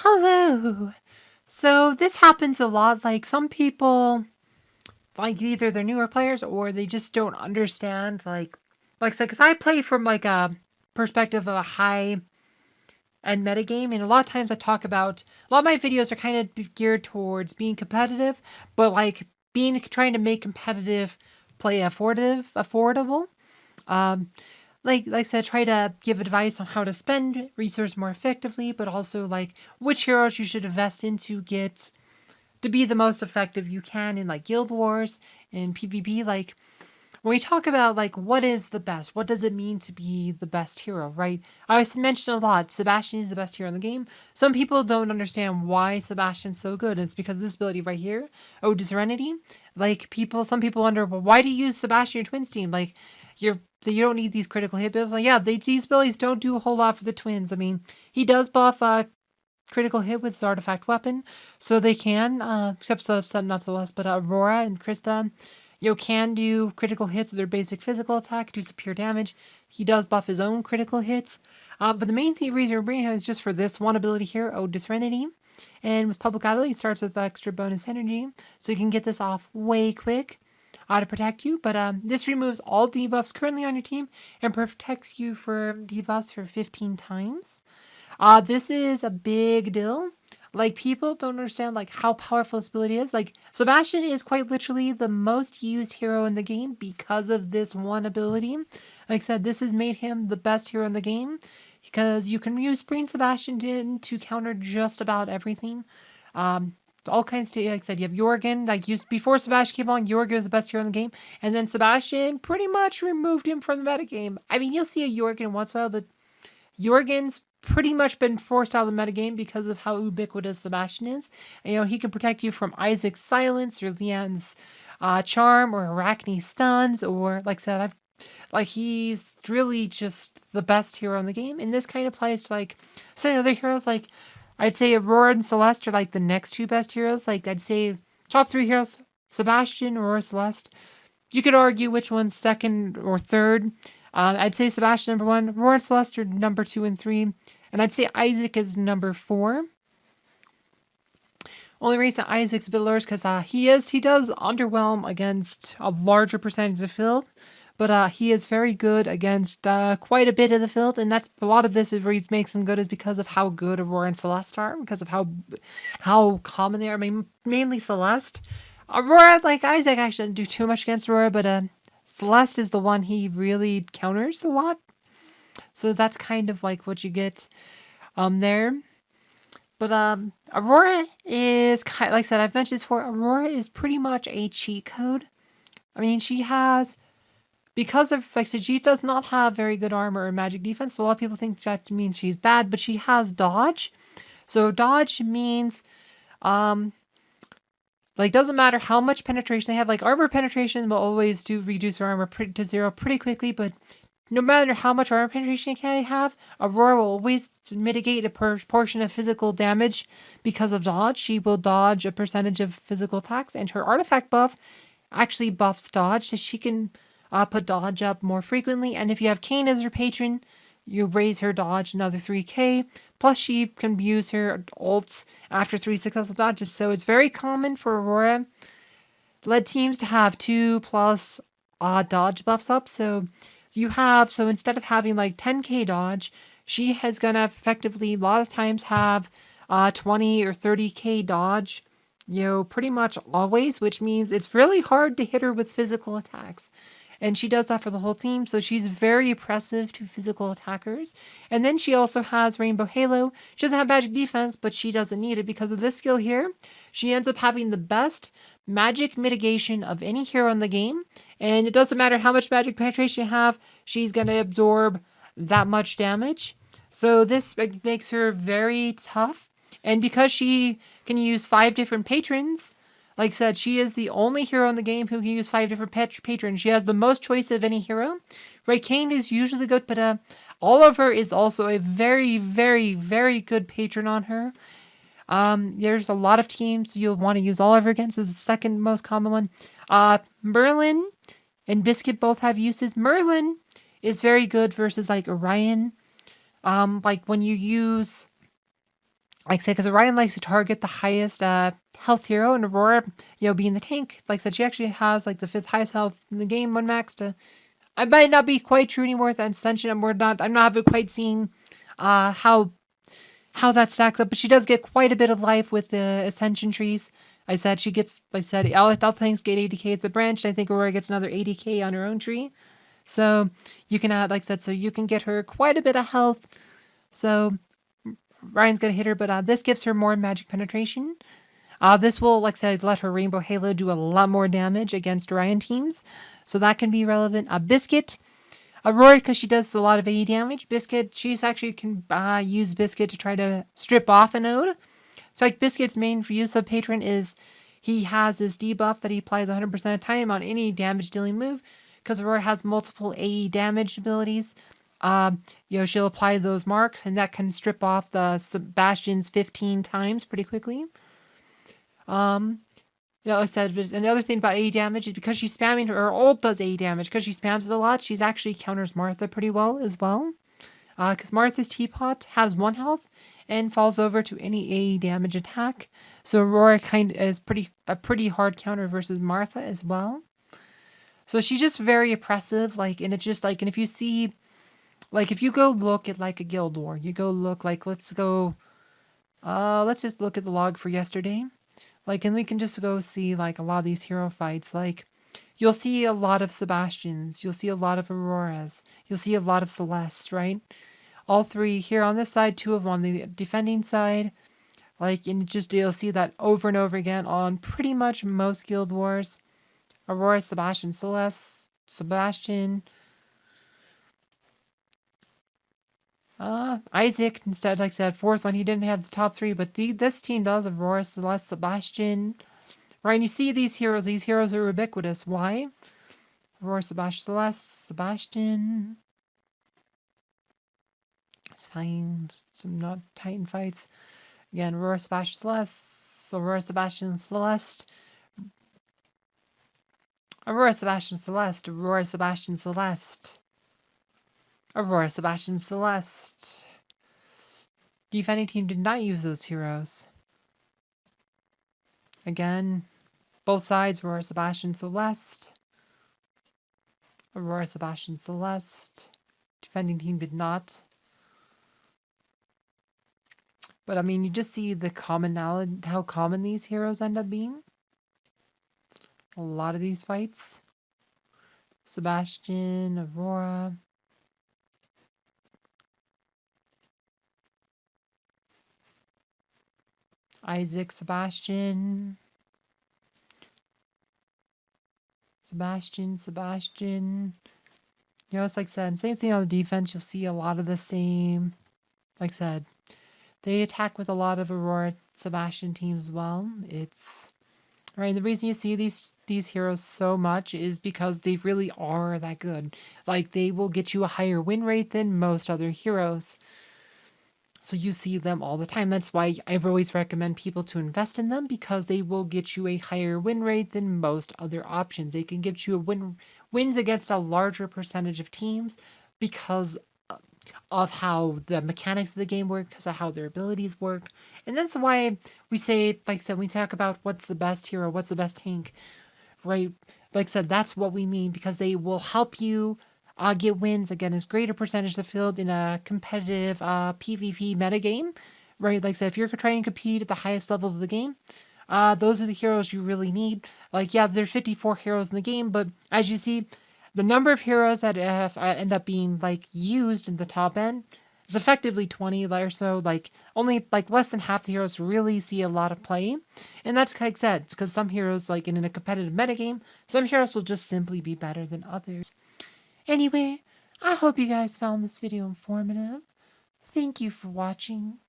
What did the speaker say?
Hello. So this happens a lot. Like some people, like either they're newer players or they just don't understand. Like, because I play from like a perspective of a high end metagame, and a lot of times I talk about a lot of my videos are kind of geared towards being competitive, but like being trying to make competitive play affordable. Um, like I said, try to give advice on how to spend resources more effectively, but also like which heroes you should invest in to get to be the most effective you can in like guild wars and PvP. Like when we talk about like what is the best, what does it mean to be the best hero, right? I always mention a lot, Sebastian is the best hero in the game. Some people don't understand why Sebastian's so good. It's because of this ability right here, Ode to Serenity. Some people wonder, well, why do you use Sebastian in Twins team? Like, you don't need these critical hit abilities. Like, yeah, these abilities don't do a whole lot for the twins. I mean, he does buff critical hit with his artifact weapon, so they can, except not Celeste, but Aurora and Krista, can do critical hits with their basic physical attack, do some pure damage. He does buff his own critical hits, but the main reason we're bringing him is just for this one ability here, Ode to Serenity. And with Public Idol, he starts with extra bonus energy, so you can get this off way quick to protect you. But this removes all debuffs currently on your team and protects you for debuffs for 15 times. This is a big deal. Like, people don't understand like how powerful this ability is. Like, Sebastian is quite literally the most used hero in the game because of this one ability. Like I said, this has made him the best hero in the game because you can use Spring Sebastian to counter just about everything. All kinds of, like I said, you have Jorgen. Like, before Sebastian came along, Jorgen was the best hero in the game, and then Sebastian pretty much removed him from the metagame. I mean, you'll see a Jorgen once in a while, but Jorgen's pretty much been forced out of the metagame because of how ubiquitous Sebastian is. And, he can protect you from Isaac's silence or Leanne's charm or Arachne's stuns, or like I said, he's really just the best hero in the game. And this kind of applies to like some of the other heroes. Like I'd say Aurora and Celeste are like the next two best heroes. Like I'd say top three heroes: Sebastian, Aurora, Celeste. You could argue which one's second or third. I'd say Sebastian number one, Aurora and Celeste are number 2 and 3, and I'd say Isaac is number 4. Only reason Isaac's a bit lower is because he does underwhelm against a larger percentage of the field, but he is very good against quite a bit of the field, and that's a lot of this is where he makes him good is because of how good Aurora and Celeste are, because of how common they are. I mean, mainly Celeste. Aurora, like Isaac, actually doesn't do too much against Aurora, but Celeste is the one he really counters a lot. So that's kind of like what you get there. But Aurora is kind like I said, I've mentioned this before, Aurora is pretty much a cheat code. I mean, because of like so she does not have very good armor or magic defense, so a lot of people think that means she's bad, but she has dodge. So dodge means like, doesn't matter how much penetration they have. Like, armor penetration will always reduce their armor to 0 pretty quickly, but no matter how much armor penetration they have, Aurora will always mitigate a portion of physical damage because of dodge. She will dodge a percentage of physical attacks, and her artifact buff actually buffs dodge, so she can put dodge up more frequently. And if you have Kayn as your patron, you raise her dodge another 3k, plus she can use her ults after 3 successful dodges. So it's very common for Aurora led teams to have 2+ dodge buffs up. So instead of having like 10k dodge, she is gonna effectively a lot of times have 20 or 30k dodge, pretty much always, which means it's really hard to hit her with physical attacks. And she does that for the whole team, so she's very oppressive to physical attackers. And then she also has Rainbow Halo. She doesn't have magic defense, but she doesn't need it because of this skill here. She ends up having the best magic mitigation of any hero in the game. And it doesn't matter how much magic penetration you have, she's going to absorb that much damage. So this makes her very tough. And because she can use 5 different patrons, like I said, she is the only hero in the game who can use 5 different patrons. She has the most choice of any hero. Kayn is usually good, but Oliver is also a very, very, very good patron on her. There's a lot of teams you'll want to use Oliver against. This is the second most common one. Merlin and Biscuit both have uses. Merlin is very good versus like Orion. Like when you use Like I said, because Orion likes to target the highest health hero, and Aurora, being the tank. Like I said, she actually has like the 5th highest health in the game, one max to. I might not be quite true anymore with Ascension. I'm not haven't quite seen how that stacks up, but she does get quite a bit of life with the Ascension trees. I said she gets, like I said, all things get 80k at the branch. I think Aurora gets another 80k on her own tree. So you can add, like I said, so you can get her quite a bit of health. So Ryan's gonna hit her, but this gives her more magic penetration. This will, like I said, let her Rainbow Halo do a lot more damage against Ryan teams. So that can be relevant. Biscuit. Aurora, because she does a lot of AE damage. Biscuit, she's actually can use Biscuit to try to strip off a node. So like Biscuit's main use of Patron is he has this debuff that he applies 100% of the time on any damage dealing move. Because Aurora has multiple AE damage abilities. She'll apply those marks, and that can strip off the Sebastians 15 times pretty quickly. Like I said, another thing about AE damage is because she's spamming her ult does AE damage. Because she spams it a lot, she's actually counters Martha pretty well as well. Because Martha's teapot has 1 health and falls over to any AE damage attack. So Aurora is a pretty hard counter versus Martha as well. So she's just very oppressive, and it's just and if you see, if you go look at a guild war, you go look let's just look at the log for yesterday. And we can just go see a lot of these hero fights. You'll see a lot of Sebastians, you'll see a lot of Auroras, you'll see a lot of Celestes, right? All 3 here on this side, 2 of them on the defending side. And you'll see that over and over again on pretty much most guild wars. Aurora, Sebastian, Celeste, Sebastian. Isaac, instead, like I said, 4th one, he didn't have the top 3, but this team does. Aurora, Celeste, Sebastian. Right, and you see these heroes are ubiquitous. Why? Aurora, Sebastian, Celeste, Sebastian. It's fine. Some not Titan fights. Again, Aurora, Sebastian, Celeste. Aurora, Sebastian, Celeste. Aurora, Sebastian, Celeste. Aurora, Sebastian, Celeste. Aurora, Sebastian, Celeste. Defending team did not use those heroes. Again, both sides, Aurora, Sebastian, Celeste. Aurora, Sebastian, Celeste. Defending team did not. But I mean, you just see the commonality, how common these heroes end up being. A lot of these fights. Sebastian, Aurora. Isaac, Sebastian. Sebastian. It's like I said, same thing on the defense. You'll see a lot of the same. Like I said, they attack with a lot of Aurora, Sebastian teams as well. It's right. The reason you see these heroes so much is because they really are that good. They will get you a higher win rate than most other heroes. So you see them all the time. That's why I always recommend people to invest in them, because they will get you a higher win rate than most other options. They can get you wins against a larger percentage of teams because of how the mechanics of the game work, because of how their abilities work. And that's why we say, like I said, we talk about what's the best hero, what's the best tank, right? Like I said, that's what we mean, because they will help you get wins against greater percentage of the field in a competitive PvP metagame, right? Like I said, if you're trying to compete at the highest levels of the game, those are the heroes you really need. Yeah, there's 54 heroes in the game, but as you see, the number of heroes that end up being used in the top end is effectively 20 or so. Only less than half the heroes really see a lot of play, and that's like I said, it's because some heroes in a competitive metagame, some heroes will just simply be better than others. Anyway, I hope you guys found this video informative. Thank you for watching.